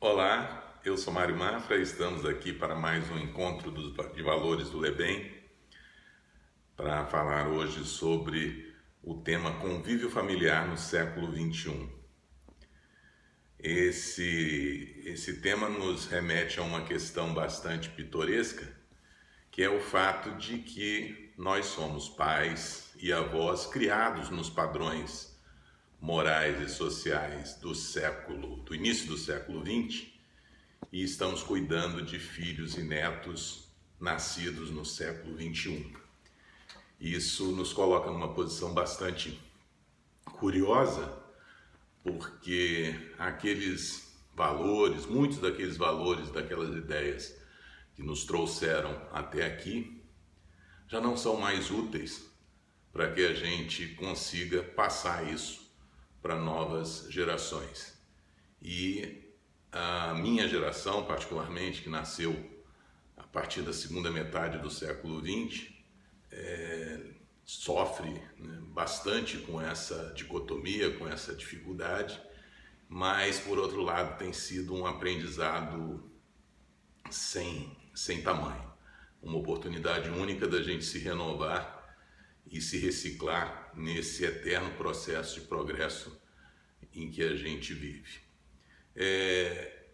Olá, eu sou Mário Mafra e estamos aqui para mais um encontro de valores do LEBEM para falar hoje sobre o tema convívio familiar no século XXI. Esse tema nos remete a uma questão bastante pitoresca, que é o fato de que nós somos pais e avós criados nos padrões morais e sociais do início do século XX e estamos cuidando de filhos e netos nascidos no século XXI. Isso nos coloca numa posição bastante curiosa, porque muitos daqueles valores, daquelas ideias que nos trouxeram até aqui, já não são mais úteis para que a gente consiga passar isso para novas gerações. E a minha geração, particularmente, que nasceu a partir da segunda metade do século XX, sofre, bastante com essa dicotomia, com essa dificuldade, mas, por outro lado, tem sido um aprendizado sem tamanho. Uma oportunidade única da gente se renovar e se reciclar nesse eterno processo de progresso em que a gente vive.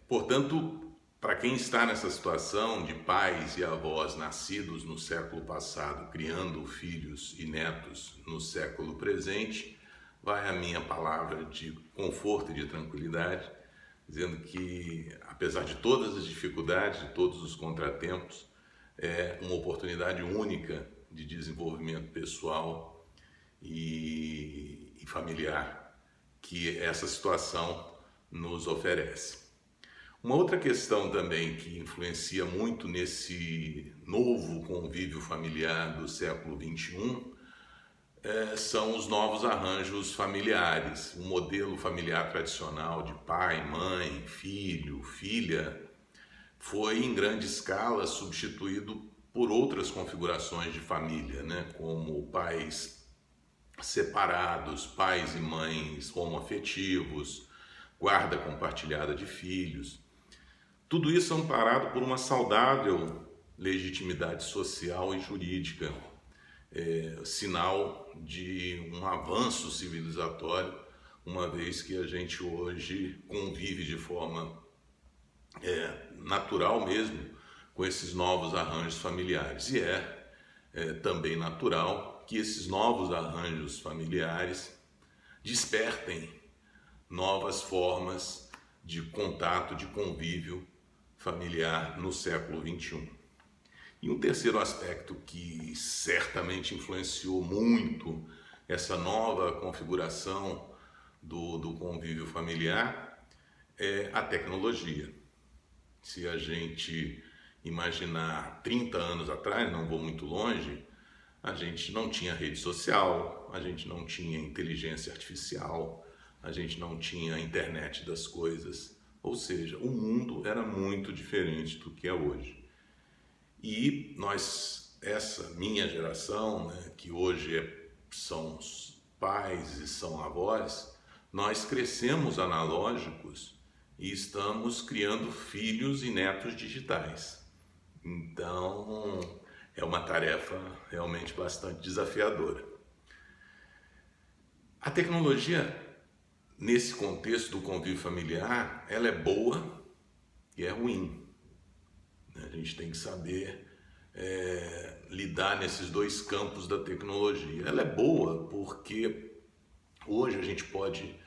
Portanto, para quem está nessa situação de pais e avós nascidos no século passado, criando filhos e netos no século presente, vai a minha palavra de conforto e de tranquilidade, dizendo que, apesar de todas as dificuldades, de todos os contratempos, é uma oportunidade única de desenvolvimento pessoal e familiar que essa situação nos oferece. Uma outra questão também que influencia muito nesse novo convívio familiar do século XXI são os novos arranjos familiares. O modelo familiar tradicional de pai, mãe, filho, filha foi em grande escala substituído por outras configurações de família, como pais separados, pais e mães homoafetivos, guarda compartilhada de filhos. Tudo isso amparado por uma saudável legitimidade social e jurídica, sinal de um avanço civilizatório, uma vez que a gente hoje convive de forma natural mesmo com esses novos arranjos familiares. E também natural que esses novos arranjos familiares despertem novas formas de contato, de convívio familiar no século XXI. E um terceiro aspecto que certamente influenciou muito essa nova configuração do convívio familiar é a tecnologia. Se a gente imaginar 30 anos atrás, não vou muito longe, a gente não tinha rede social, a gente não tinha inteligência artificial, a gente não tinha internet das coisas, ou seja, o mundo era muito diferente do que é hoje. E essa minha geração, que hoje são os pais e são avós, nós crescemos analógicos e estamos criando filhos e netos digitais. Então, é uma tarefa realmente bastante desafiadora. A tecnologia, nesse contexto do convívio familiar, ela é boa e é ruim. A gente tem que saber lidar nesses dois campos da tecnologia. Ela é boa porque hoje a gente pode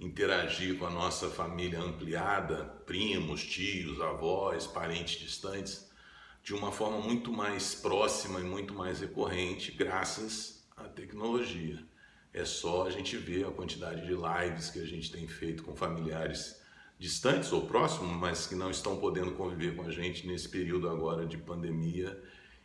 interagir com a nossa família ampliada, primos, tios, avós, parentes distantes, de uma forma muito mais próxima e muito mais recorrente, graças à tecnologia. É só a gente ver a quantidade de lives que a gente tem feito com familiares distantes ou próximos, mas que não estão podendo conviver com a gente nesse período agora de pandemia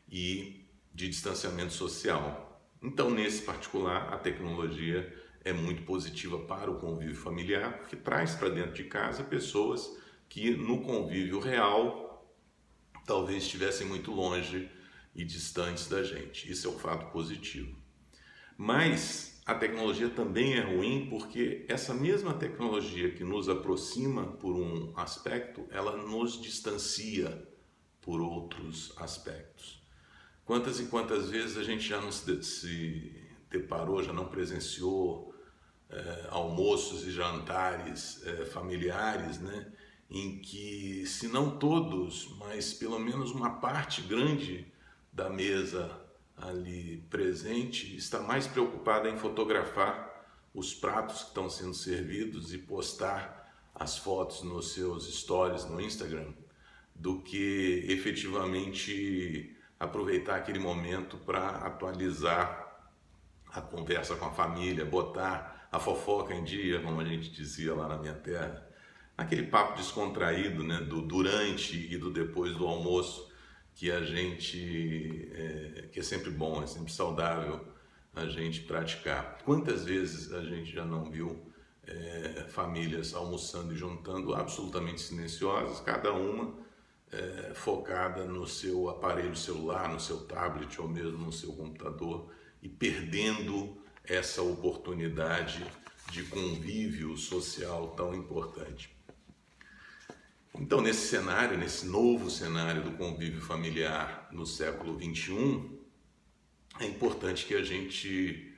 e de distanciamento social. Então, nesse particular, a tecnologia é muito positiva para o convívio familiar, porque traz para dentro de casa pessoas que no convívio real talvez estivessem muito longe e distantes da gente. Isso é um fato positivo. Mas a tecnologia também é ruim porque essa mesma tecnologia que nos aproxima por um aspecto, ela nos distancia por outros aspectos. Quantas e quantas vezes a gente já não se deparou, já não presenciou almoços e jantares familiares, né? Em que, se não todos, mas pelo menos uma parte grande da mesa ali presente está mais preocupada em fotografar os pratos que estão sendo servidos e postar as fotos nos seus stories no Instagram, do que efetivamente aproveitar aquele momento para atualizar a conversa com a família, botar a fofoca em dia, como a gente dizia lá na minha terra, aquele papo descontraído, né, do durante e do depois do almoço, que a gente, que é sempre bom, é sempre saudável a gente praticar. Quantas vezes a gente já não viu famílias almoçando e juntando absolutamente silenciosas, cada uma focada no seu aparelho celular, no seu tablet ou mesmo no seu computador, e perdendo essa oportunidade de convívio social tão importante. Então, nesse cenário, nesse novo cenário do convívio familiar no século XXI, é importante que a gente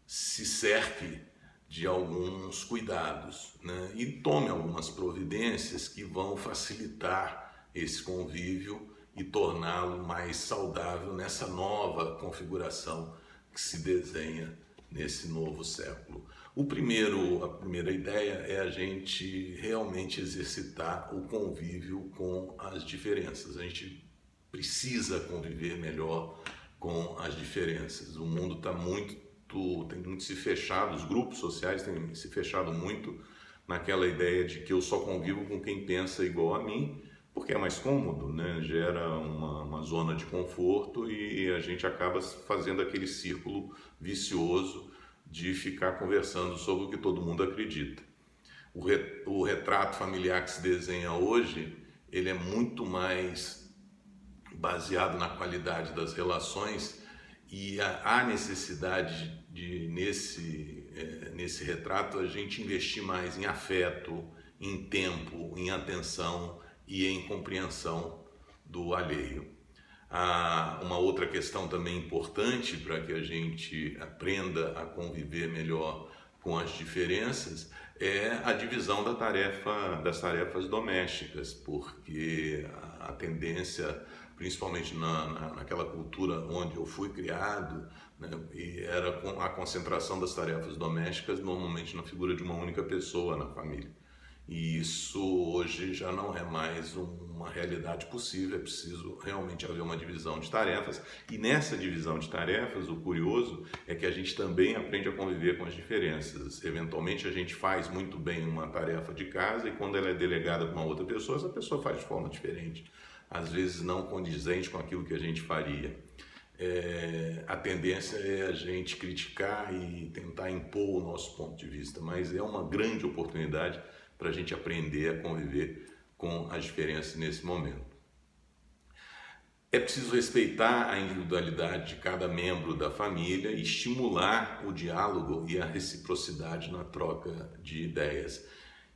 se cerque de alguns cuidados, né? E tome algumas providências que vão facilitar esse convívio e torná-lo mais saudável nessa nova configuração que se desenha nesse novo século. A primeira ideia é a gente realmente exercitar o convívio com as diferenças. A gente precisa conviver melhor com as diferenças. O mundo tem muito se fechado, os grupos sociais têm se fechado muito naquela ideia de que eu só convivo com quem pensa igual a mim, porque é mais cômodo, né? Gera uma zona de conforto e a gente acaba fazendo aquele círculo vicioso de ficar conversando sobre o que todo mundo acredita. O retrato familiar que se desenha hoje, ele é muito mais baseado na qualidade das relações e há necessidade de, nesse retrato, a gente investir mais em afeto, em tempo, em atenção e em compreensão do alheio. Uma outra questão também importante para que a gente aprenda a conviver melhor com as diferenças é a divisão das tarefas domésticas, porque a tendência, principalmente naquela cultura onde eu fui criado, né, e era a concentração das tarefas domésticas normalmente na figura de uma única pessoa na família. E isso hoje já não é mais uma realidade possível, é preciso realmente haver uma divisão de tarefas. E nessa divisão de tarefas, o curioso é que a gente também aprende a conviver com as diferenças. Eventualmente a gente faz muito bem uma tarefa de casa e quando ela é delegada para uma outra pessoa, essa pessoa faz de forma diferente, às vezes não condizente com aquilo que a gente faria. A tendência é a gente criticar e tentar impor o nosso ponto de vista, mas é uma grande oportunidade para a gente aprender a conviver com as diferenças nesse momento. É preciso respeitar a individualidade de cada membro da família e estimular o diálogo e a reciprocidade na troca de ideias.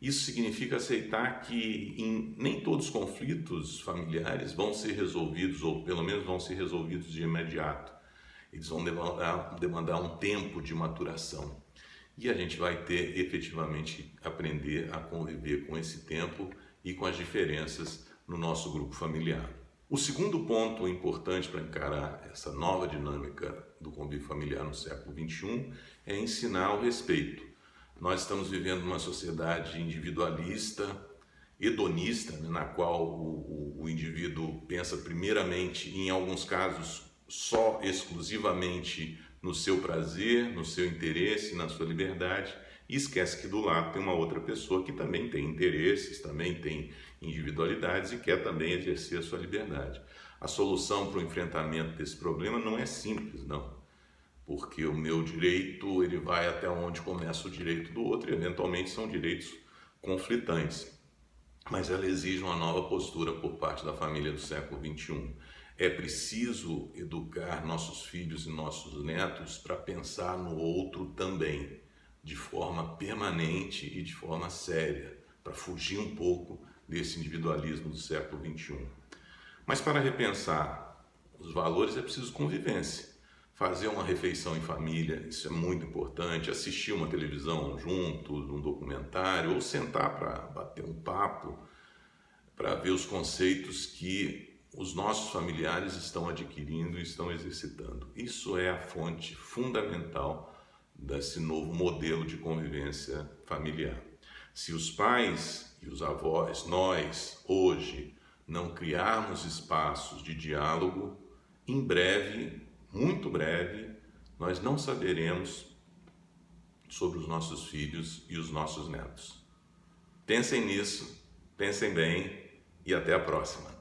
Isso significa aceitar que nem todos os conflitos familiares vão ser resolvidos, ou pelo menos vão ser resolvidos de imediato. Eles vão demandar um tempo de maturação. E a gente vai ter efetivamente aprender a conviver com esse tempo e com as diferenças no nosso grupo familiar. O segundo ponto importante para encarar essa nova dinâmica do convívio familiar no século XXI é ensinar o respeito. Nós estamos vivendo uma sociedade individualista, hedonista, né, na qual o indivíduo pensa primeiramente, em alguns casos, exclusivamente no seu prazer, no seu interesse, na sua liberdade, e esquece que do lado tem uma outra pessoa que também tem interesses, também tem individualidades e quer também exercer a sua liberdade. A solução para o enfrentamento desse problema não é simples, não, porque o meu direito ele vai até onde começa o direito do outro e eventualmente são direitos conflitantes, mas ela exige uma nova postura por parte da família do século XXI. é preciso educar nossos filhos e nossos netos para pensar no outro também, de forma permanente e de forma séria, para fugir um pouco desse individualismo do século XXI. Mas para repensar os valores é preciso convivência. Fazer uma refeição em família, isso é muito importante. Assistir uma televisão juntos, um documentário, ou sentar para bater um papo, para ver os conceitos que os nossos familiares estão adquirindo e estão exercitando. Isso é a fonte fundamental desse novo modelo de convivência familiar. Se os pais e os avós, nós, hoje, não criarmos espaços de diálogo, em breve, muito breve, nós não saberemos sobre os nossos filhos e os nossos netos. Pensem nisso, pensem bem e até a próxima.